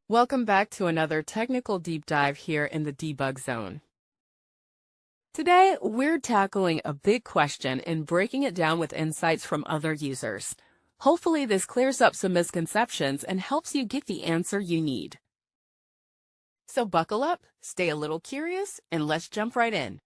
Welcome back to another technical deep dive here in the debug zone. Today, we're tackling a big question and breaking it down with insights from other users. Hopefully, this clears up some misconceptions and helps you get the answer you need. So buckle up, stay a little curious, and let's jump right in.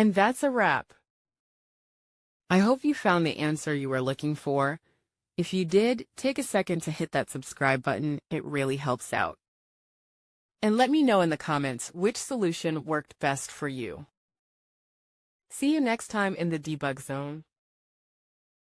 And that's a wrap. I hope you found the answer you were looking for. If you did, take a second to hit that subscribe button. It really helps out. And let me know in the comments which solution worked best for you. See you next time in the debug zone.